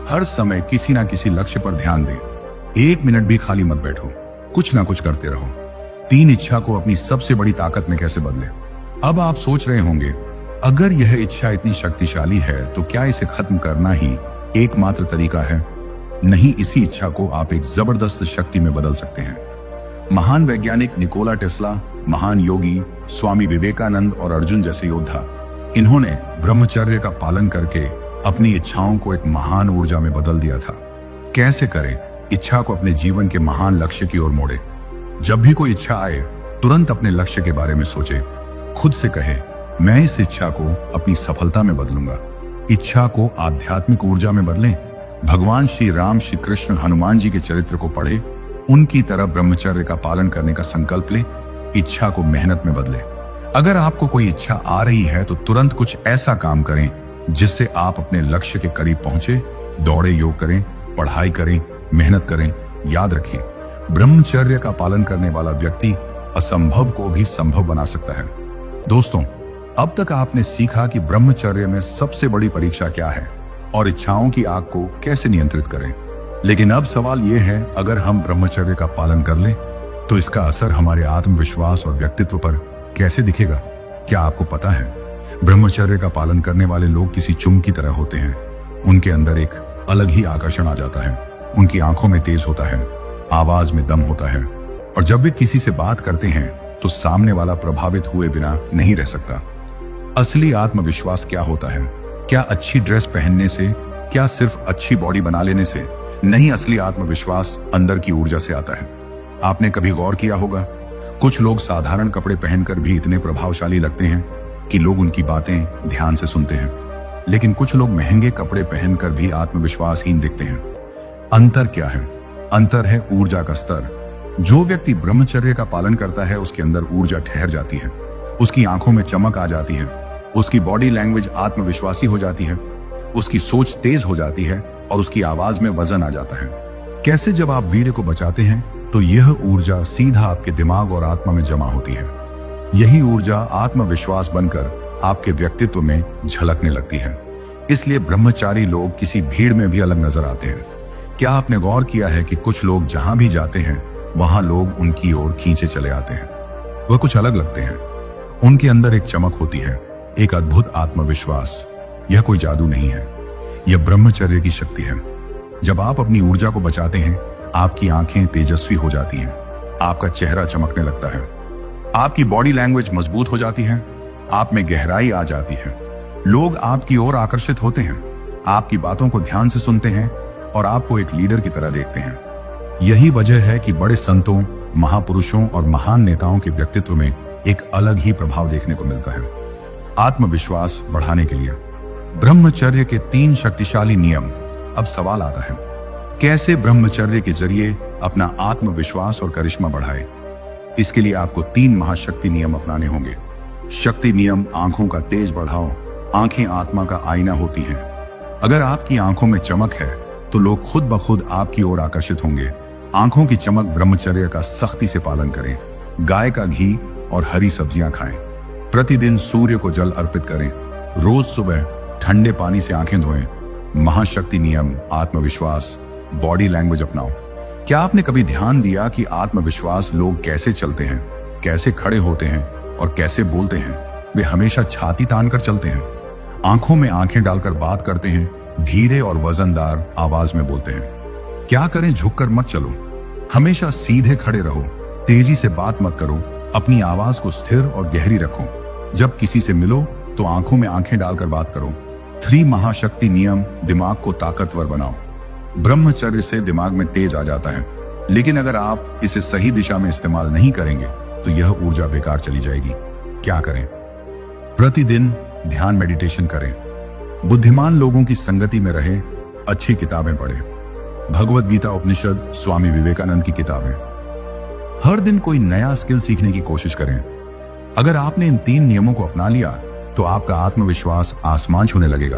हर समय किसी ना किसी लक्ष्य पर ध्यान दें। 1 मिनट भी खाली मत बैठो, कुछ ना कुछ करते रहो। 3 इच्छा को अपनी सबसे बड़ी ताकत में कैसे बदलें? अब आप सोच रहे होंगे, अगर यह इच्छा इतनी शक्तिशाली है तो क्या इसे खत्म करना ही एकमात्र तरीका है? नहीं, इसी इच्छा को आप एक जबरदस्त शक्ति में बदल सकते हैं। महान वैज्ञानिक निकोला टेस्ला, महान योगी स्वामी विवेकानंद और अर्जुन जैसे योद्धा, इन्होंने ब्रह्मचर्य का पालन करके अपनी इच्छाओं को एक महान ऊर्जा में बदल दिया था। कैसे करें? इच्छा को अपने जीवन के महान लक्ष्य की ओर मोड़े। जब भी कोई इच्छा आए, तुरंत अपने लक्ष्य के बारे में सोचे। खुद से कहे, मैं इस इच्छा को अपनी सफलता में बदलूंगा। इच्छा को आध्यात्मिक ऊर्जा में बदलें। भगवान श्री राम, श्री कृष्ण, हनुमान जी के चरित्र को पढ़े, उनकी तरह ब्रह्मचर्य का पालन करने का संकल्प ले। इच्छा को मेहनत में बदले। अगर आपको कोई इच्छा आ रही है तो तुरंत कुछ ऐसा काम करें जिससे आप अपने लक्ष्य के करीब पहुंचे। दौड़े, योग करें, पढ़ाई करें, मेहनत करें। याद रखिए, ब्रह्मचर्य का पालन करने वाला व्यक्ति असंभव को भी संभव बना सकता है। दोस्तों, अब तक आपने सीखा कि ब्रह्मचर्य में सबसे बड़ी परीक्षा क्या है और इच्छाओं की आग को कैसे नियंत्रित करें। लेकिन अब सवाल यह है, अगर हम ब्रह्मचर्य का पालन कर लें तो इसका असर हमारे आत्मविश्वास और व्यक्तित्व पर कैसे दिखेगा? क्या आपको पता है, ब्रह्मचर्य का पालन करने वाले लोग किसी चुंब की तरह होते हैं। उनके अंदर एक अलग ही आकर्षण आ जाता है। उनकी आंखों में तेज होता है, आवाज में दम होता है, और जब वे किसी से बात करते हैं तो सामने वाला प्रभावित हुए बिना नहीं रह सकता। असली आत्मविश्वास क्या होता है? क्या अच्छी ड्रेस पहनने से? क्या सिर्फ अच्छी बॉडी बना लेने से? नहीं, असली आत्मविश्वास अंदर की ऊर्जा से आता है। आपने कभी गौर किया होगा, कुछ लोग साधारण कपड़े पहनकर भी इतने प्रभावशाली लगते हैं कि लोग उनकी बातें ध्यान से सुनते हैं, लेकिन कुछ लोग महंगे कपड़े पहनकर भी आत्मविश्वासहीन दिखते हैं। अंतर क्या है? अंतर है ऊर्जा का स्तर। जो व्यक्ति ब्रह्मचर्य का पालन करता है, उसके अंदर ऊर्जा ठहर जाती है, उसकी आंखों में चमक आ जाती है, उसकी बॉडी लैंग्वेज आत्मविश्वासी हो जाती है, उसकी सोच तेज हो जाती है और उसकी आवाज में वजन आ जाता है। कैसे? जब आप वीर्य को बचाते हैं तो यह ऊर्जा सीधा आपके दिमाग और आत्मा में जमा होती है। यही ऊर्जा आत्मविश्वास बनकर आपके व्यक्तित्व में झलकने लगती है। इसलिए ब्रह्मचारी लोग किसी भीड़ में भी अलग नजर आते हैं। क्या आपने गौर किया है कि कुछ लोग जहां भी जाते हैं वहां लोग उनकी ओर खींचे चले आते हैं? वह कुछ अलग लगते हैं। उनके अंदर एक चमक होती है, एक अद्भुत आत्मविश्वास। यह कोई जादू नहीं है, यह ब्रह्मचर्य की शक्ति है। जब आप अपनी ऊर्जा को बचाते हैं, आपकी आंखें तेजस्वी हो जाती हैं, आपका चेहरा चमकने लगता है, आपकी बॉडी लैंग्वेज मजबूत हो जाती है, आप में गहराई आ जाती है। लोग आपकी ओर आकर्षित होते हैं, आपकी बातों को ध्यान से सुनते हैं और आपको एक लीडर की तरह देखते हैं। यही वजह है कि बड़े संतों, महापुरुषों और महान नेताओं के व्यक्तित्व में एक अलग ही प्रभाव देखने को मिलता है। आत्मविश्वास बढ़ाने के लिए ब्रह्मचर्य के 3 शक्तिशाली नियम। अब सवाल आता है, कैसे ब्रह्मचर्य के जरिए अपना आत्मविश्वास और करिश्मा बढ़ाए? इसके लिए आपको 3 महाशक्ति नियम अपनाने होंगे। शक्ति नियम: आंखों का तेज बढ़ाओ। आंखें आत्मा का आईना होती हैं। अगर आपकी आंखों में चमक है तो लोग खुद ब खुद आपकी ओर आकर्षित होंगे। आंखों की चमक ब्रह्मचर्य का सख्ती से पालन करें। गाय का घी और हरी सब्जियां खाएं। प्रतिदिन सूर्य को जल अर्पित करें। रोज सुबह ठंडे पानी से आंखें धोएं। महाशक्ति नियम: आत्मविश्वास, बॉडी लैंग्वेज अपनाओ। क्या आपने कभी ध्यान दिया कि आत्मविश्वास लोग कैसे चलते हैं, कैसे खड़े होते हैं और कैसे बोलते हैं? वे हमेशा छाती तान कर चलते हैं, आंखों में आंखें डालकर बात करते हैं, धीरे और वजनदार आवाज में बोलते हैं। क्या करें? झुककर मत चलो, हमेशा सीधे खड़े रहो। तेजी से बात मत करो, अपनी आवाज को स्थिर और गहरी रखो। जब किसी से मिलो तो आंखों में आंखें डालकर बात करो। 3 महाशक्ति नियम: दिमाग को ताकतवर बनाओ। ब्रह्मचर्य से दिमाग में तेज आ जाता है, लेकिन अगर आप इसे सही दिशा में इस्तेमाल नहीं करेंगे तो यह ऊर्जा बेकार चली जाएगी। क्या करें? प्रतिदिन ध्यान मेडिटेशन करें। बुद्धिमान लोगों की संगति में रहें। अच्छी किताबें पढ़ें। भगवद गीता, उपनिषद, स्वामी विवेकानंद की किताबें। हर दिन कोई नया स्किल सीखने की कोशिश करें। अगर आपने इन 3 नियमों को अपना लिया तो आपका आत्मविश्वास आसमान छूने लगेगा।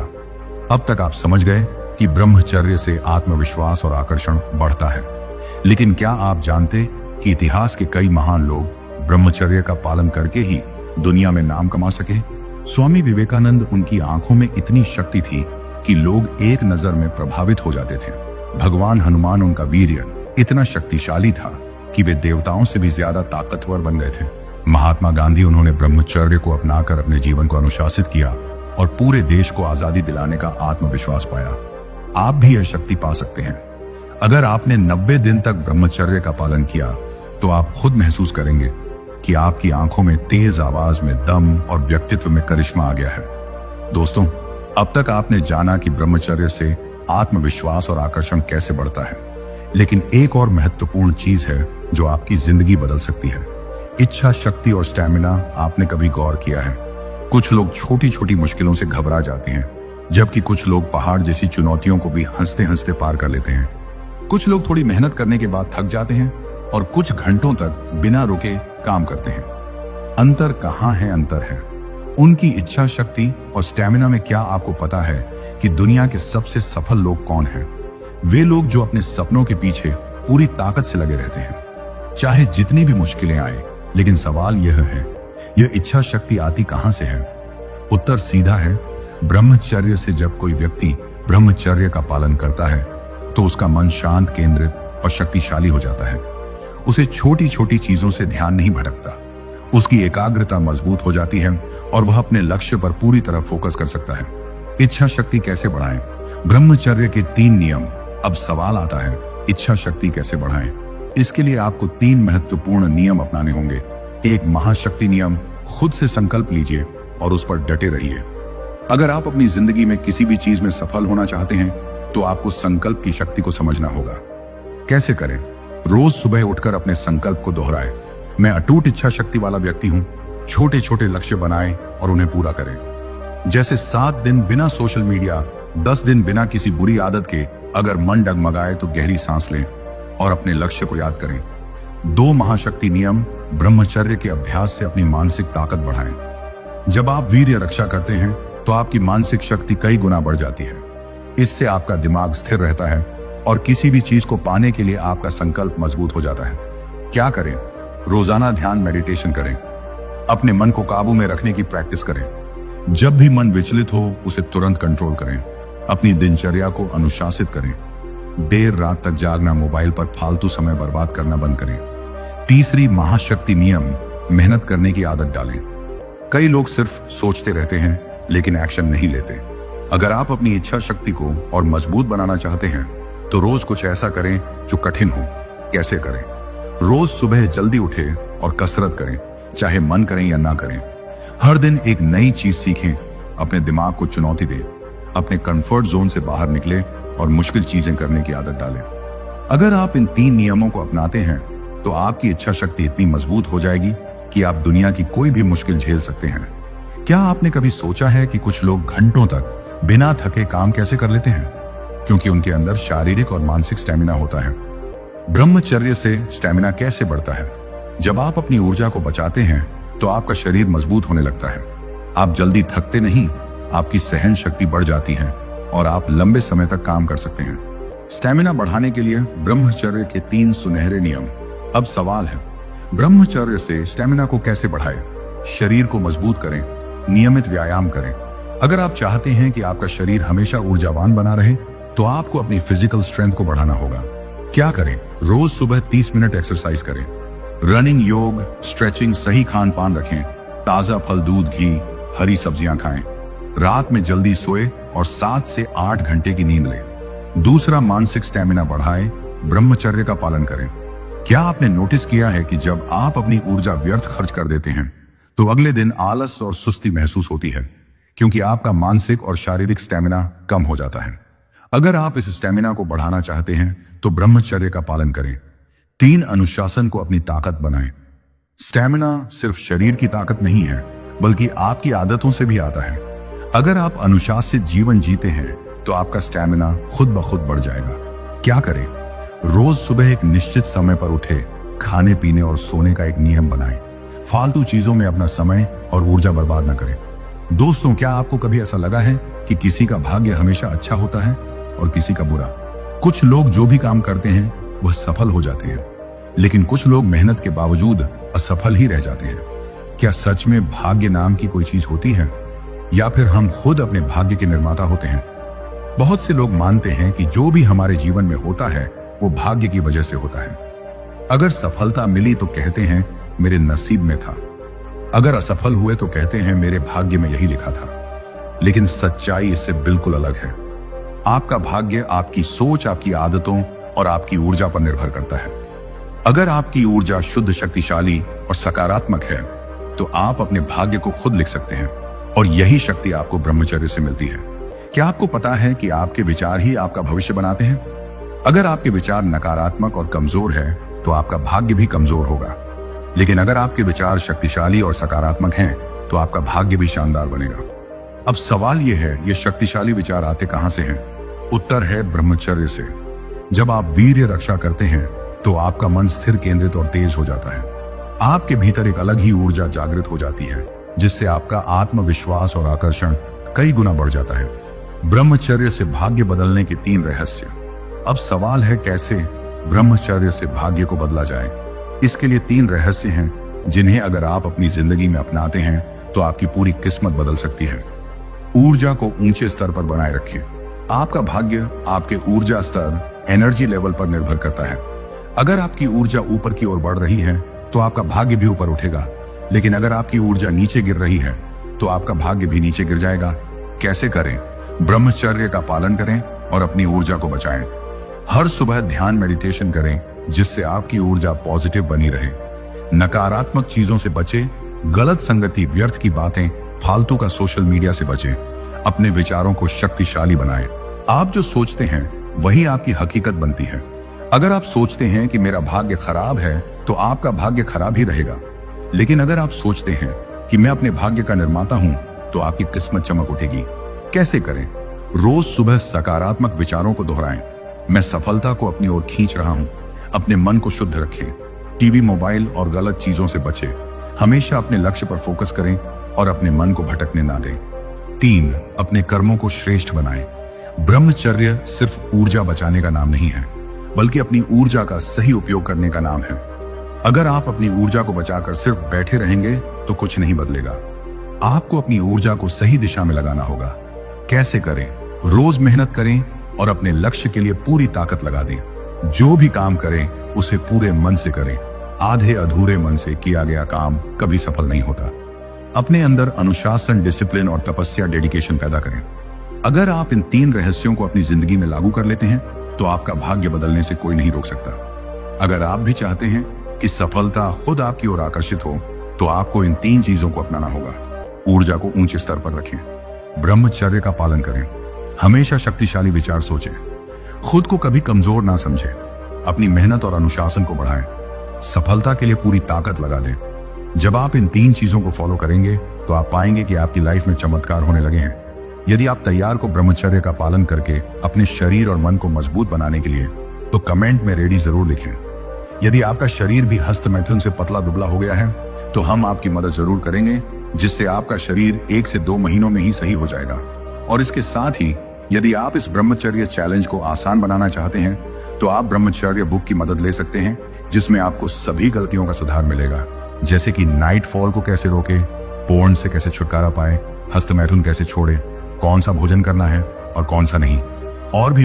अब तक आप समझ गए कि ब्रह्मचर्य से आत्मविश्वास और आकर्षण बढ़ता है। लेकिन क्या आप जानते कि इतिहास के कई महान लोग ब्रह्मचर्य का पालन करके ही दुनिया में नाम कमा सके? स्वामी विवेकानंद, उनकी आंखों में इतनी शक्ति थी कि लोग एक नजर में प्रभावित हो जाते थे। भगवान हनुमान, उनका वीर्य इतना शक्तिशाली था कि वे देवताओं से भी ज्यादा ताकतवर बन गए थे। महात्मा गांधी, उन्होंने ब्रह्मचर्य को अपनाकर अपने जीवन को अनुशासित किया और पूरे देश को आजादी दिलाने का आत्मविश्वास पाया। आप भी यह शक्ति पा सकते हैं। अगर आपने 90 दिन तक ब्रह्मचर्य का पालन किया तो आप खुद महसूस करेंगे कि आपकी आंखों में तेज आवाज में दम और व्यक्तित्व में करिश्मा आ गया है। दोस्तों, अब तक आपने जाना कि ब्रह्मचर्य से आत्मविश्वास और आकर्षण कैसे बढ़ता है, लेकिन एक और महत्वपूर्ण चीज है जो आपकी जिंदगी बदल सकती है: इच्छा शक्ति और स्टैमिना। आपने कभी गौर किया है? कुछ लोग छोटी छोटी मुश्किलों से घबरा जाते हैं, जबकि कुछ लोग पहाड़ जैसी चुनौतियों को भी हंसते हंसते पार कर लेते हैं। कुछ लोग थोड़ी मेहनत करने के बाद थक जाते हैं और कुछ घंटों तक बिना रुके काम करते हैं। अंतर कहाँ है? अंतर है उनकी इच्छा शक्ति और स्टैमिना में। क्या आपको पता है कि दुनिया के सबसे सफल लोग कौन हैं? वे लोग जो अपने सपनों के पीछे पूरी ताकत से लगे रहते हैं, चाहे जितनी भी मुश्किलें आए। लेकिन सवाल यह है, यह इच्छा शक्ति आती कहां से है? उत्तर सीधा है, ब्रह्मचर्य से। जब कोई व्यक्ति ब्रह्मचर्य का पालन करता है तो उसका मन शांत, केंद्रित और शक्तिशाली हो जाता है। उसे छोटी छोटी चीजों से ध्यान नहीं भटकता। उसकी एकाग्रता मजबूत हो जाती है और वह अपने लक्ष्य पर पूरी तरह फोकस कर सकता है। इच्छा शक्ति कैसे बढ़ाएं? ब्रह्मचर्य के 3 नियम। अब सवाल आता है, इच्छा शक्ति कैसे बढ़ाएं? इसके लिए आपको 3 महत्वपूर्ण नियम अपनाने होंगे। एक महाशक्ति नियम: खुद से संकल्प लीजिए और उस पर डटे रहिए। अगर आप अपनी जिंदगी में किसी भी चीज में सफल होना चाहते हैं तो आपको संकल्प की शक्ति को समझना होगा। कैसे करें? रोज सुबह उठकर अपने संकल्प को दोहराएं। मैं अटूट इच्छा शक्ति वाला व्यक्ति हूं। छोटे छोटे लक्ष्य बनाएं और उन्हें पूरा करें। जैसे 7 दिन बिना सोशल मीडिया, 10 दिन बिना किसी बुरी आदत के। अगर मन डगमगाए तो गहरी सांस लें और अपने लक्ष्य को याद करें। 2 महाशक्ति नियम: ब्रह्मचर्य के अभ्यास से अपनी मानसिक ताकत बढ़ाएं। जब आप वीर्य रक्षा करते हैं तो आपकी मानसिक शक्ति कई गुना बढ़ जाती है। इससे आपका दिमाग स्थिर रहता है और किसी भी चीज को पाने के लिए आपका संकल्प मजबूत हो जाता है। क्या करें? रोजाना ध्यान मेडिटेशन करें। अपने मन को काबू में रखने की प्रैक्टिस करें। जब भी मन विचलित हो उसे तुरंत कंट्रोल करें। अपनी दिनचर्या को अनुशासित करें। देर रात तक जागना, मोबाइल पर फालतू समय बर्बाद करना बंद करें। तीसरी महाशक्ति नियम, मेहनत करने की आदत डालें। कई लोग सिर्फ सोचते रहते हैं लेकिन एक्शन नहीं लेते। अगर आप अपनी इच्छा शक्ति को और मजबूत बनाना चाहते हैं तो रोज कुछ ऐसा करें जो कठिन हो। कैसे करें? रोज सुबह जल्दी उठे और कसरत करें, चाहे मन करें या ना करें। हर दिन एक नई चीज सीखें। अपने दिमाग को चुनौती दें। अपने कंफर्ट जोन से बाहर निकले और मुश्किल चीजें करने की आदत डालें। अगर आप इन 3 नियमों को अपनाते हैं तो आपकी इच्छा शक्ति इतनी मजबूत हो जाएगी कि आप दुनिया की कोई भी मुश्किल झेल सकते हैं। क्या आपने कभी सोचा है कि कुछ लोग घंटों तक बिना थके काम कैसे कर लेते हैं? क्योंकि उनके अंदर शारीरिक और मानसिक स्टेमिना होता है। ब्रह्मचर्य से स्टेमिना कैसे बढ़ता है? जब आप अपनी ऊर्जा को बचाते हैं तो आपका शरीर मजबूत होने लगता है। आप जल्दी थकते नहीं, आपकी सहन शक्ति बढ़ जाती है और आप लंबे समय तक काम कर सकते हैं। स्टेमिना बढ़ाने के लिए ब्रह्मचर्य के 3 सुनहरे नियम। अब सवाल है, ब्रह्मचर्य से स्टेमिना को कैसे बढ़ाएं? शरीर को मजबूत करें, नियमित व्यायाम करें। अगर आप चाहते हैं कि आपका शरीर हमेशा ऊर्जावान बना रहे तो आपको अपनी फिजिकल स्ट्रेंथ को बढ़ाना होगा। क्या करें? रोज सुबह 30 मिनट एक्सरसाइज करें। रनिंग, योग, स्ट्रेचिंग, सही खान पान रखें। ताजा फल, दूध, घी, हरी सब्जियां खाएं। रात में जल्दी सोए और 7 से 8 घंटे की नींद लें। दूसरा, मानसिक स्टेमिना बढ़ाएं, ब्रह्मचर्य का पालन करें। क्या आपने नोटिस किया है कि जब आप अपनी ऊर्जा व्यर्थ खर्च कर देते हैं तो अगले दिन आलस और सुस्ती महसूस होती है, क्योंकि आपका मानसिक और शारीरिक स्टेमिना कम हो जाता है। अगर आप इस स्टेमिना को बढ़ाना चाहते हैं तो ब्रह्मचर्य का पालन करें। 3 अनुशासन को अपनी ताकत बनाएं। स्टेमिना सिर्फ शरीर की ताकत नहीं है, बल्कि आपकी आदतों से भी आता है। अगर आप अनुशासित जीवन जीते हैं तो आपका स्टेमिना खुद ब खुद बढ़ जाएगा। क्या करें? रोज सुबह एक निश्चित समय पर उठे, खाने पीने और सोने का एक नियम बनाएं। फालतू चीजों में अपना समय और ऊर्जा बर्बाद न करें। दोस्तों, क्या आपको कभी ऐसा लगा है कि किसी का भाग्य हमेशा अच्छा होता है और किसी का बुरा? कुछ लोग जो भी काम करते हैं वह सफल हो जाते हैं, लेकिन कुछ लोग मेहनत के बावजूद असफल ही रह जाते हैं। क्या सच में भाग्य नाम की कोई चीज होती है, या फिर हम खुद अपने भाग्य के निर्माता होते हैं? बहुत से लोग मानते हैं कि जो भी हमारे जीवन में होता है वो भाग्य की वजह से होता है। अगर सफलता मिली तो कहते हैं मेरे नसीब में था, अगर असफल हुए तो कहते हैं मेरे भाग्य में यही लिखा था। लेकिन सच्चाई इससे बिल्कुल अलग है। आपका भाग्य आपकी सोच, आपकी आदतों और आपकी ऊर्जा पर निर्भर करता है। अगर आपकी ऊर्जा शुद्ध, शक्तिशाली और सकारात्मक है तो आप अपने भाग्य को खुद लिख सकते हैं, और यही शक्ति आपको ब्रह्मचर्य से मिलती है। क्या आपको पता है कि आपके विचार ही आपका भविष्य बनाते हैं? अगर आपके विचार नकारात्मक और कमजोर है तो आपका भाग्य भी कमजोर होगा, लेकिन अगर आपके विचार शक्तिशाली और सकारात्मक हैं तो आपका भाग्य भी शानदार बनेगा। अब सवाल यह है, ये शक्तिशाली विचार आते कहां से हैं? उत्तर है ब्रह्मचर्य से। जब आप वीर्य रक्षा करते हैं तो आपका मन स्थिर, केंद्रित और तेज हो जाता है। आपके भीतर एक अलग ही ऊर्जा जागृत हो जाती है, जिससे आपका आत्मविश्वास और आकर्षण कई गुना बढ़ जाता है। ब्रह्मचर्य से भाग्य बदलने के 3 रहस्य। अब सवाल है, कैसे ब्रह्मचर्य से भाग्य को बदला जाए? इसके लिए 3 रहस्य हैं, जिन्हें अगर आप अपनी जिंदगी में अपनाते हैं तो आपकी पूरी किस्मत बदल सकती है। ऊर्जा को ऊंचे स्तर पर बनाए रखें। आपका भाग्य आपके ऊर्जा स्तर, एनर्जी लेवल पर निर्भर करता है। अगर आपकी ऊर्जा ऊपर की ओर बढ़ रही है तो आपका भाग्य भी ऊपर उठेगा, लेकिन अगर आपकी ऊर्जा नीचे गिर रही है तो आपका भाग्य भी नीचे गिर जाएगा। कैसे करें? ब्रह्मचर्य का पालन करें और अपनी ऊर्जा को बचाएं। हर सुबह ध्यान, मेडिटेशन करें, जिससे आपकी ऊर्जा पॉजिटिव बनी रहे। नकारात्मक चीजों से बचें, गलत संगति, व्यर्थ की बातें, फालतू का सोशल मीडिया से बचें। अपने विचारों को शक्तिशाली बनाएं। आप जो सोचते हैं वही आपकी हकीकत बनती है। अगर आप सोचते हैं कि मेरा भाग्य खराब है तो आपका भाग्य खराब ही रहेगा, लेकिन अगर आप सोचते हैं कि मैं अपने भाग्य का निर्माता हूं तो आपकी किस्मत चमक उठेगी। कैसे करें? रोज सुबह सकारात्मक विचारों को दोहराएं। मैं सफलता को अपनी ओर खींच रहा हूं। अपने मन को शुद्ध रखें। टीवी, मोबाइल और गलत चीजों से बचें। हमेशा अपने लक्ष्य पर फोकस करें। और अपने मन को भटकने ना दें। 3. अपने कर्मों को श्रेष्ठ बनाएं। ब्रह्मचर्य सिर्फ ऊर्जा बचाने का नाम नहीं है, बल्कि अपनी ऊर्जा का सही उपयोग करने का नाम है। अगर आप अपनी ऊर्जा को बचाकर सिर्फ बैठे रहेंगे तो कुछ नहीं बदलेगा। आपको अपनी ऊर्जा को सही दिशा में लगाना होगा। कैसे करें? रोज मेहनत करें और अपने लक्ष्य के लिए पूरी ताकत लगा दें। जो भी काम करें उसे पूरे मन से करें। आधे अधूरे मन से किया गया काम कभी सफल नहीं होता। अपने अंदर अनुशासन, डिसिप्लिन और तपस्या, डेडिकेशन पैदा करें। अगर आप इन 3 रहस्यों को अपनी जिंदगी में लागू कर लेते हैं तो आपका भाग्य बदलने से कोई नहीं रोक सकता। अगर आप भी चाहते हैं कि सफलता खुद आपकी ओर आकर्षित हो तो आपको इन 3 चीजों को अपनाना होगा। ऊर्जा को ऊंचे स्तर पर रखें, ब्रह्मचर्य का पालन करें, हमेशा शक्तिशाली विचार सोचें, खुद को कभी कमजोर ना समझें, अपनी मेहनत और अनुशासन को बढ़ाएं, सफलता के लिए पूरी ताकत लगा दें। जब आप इन 3 चीजों को फॉलो करेंगे तो आप पाएंगे कि आपकी लाइफ में चमत्कार होने लगे हैं। यदि आप तैयार को ब्रह्मचर्य का पालन करके अपने शरीर और मन को मजबूत बनाने के लिए, तो कमेंट में रेडी जरूर लिखें। यदि आपका शरीर भी हस्त मैथुन से पतला दुबला हो गया है तो हम आपकी मदद जरूर करेंगे, जिससे आपका शरीर 1 से 2 महीनों में ही सही हो जाएगा। और इसके साथ ही यदि आप इस ब्रह्मचर्य चैलेंज को आसान बनाना चाहते हैं तो आप ब्रह्मचर्य बुक की मदद ले सकते हैं, जिसमें आपको सभी गलतियों का सुधार मिलेगा, जैसे कि नाइट फॉल को कैसे रोके, पोर्न से कैसे छुटकारा पाए, हस्त मैथुन कैसे छोड़े, कौन सा भोजन करना है और कौन सा नहीं, और भी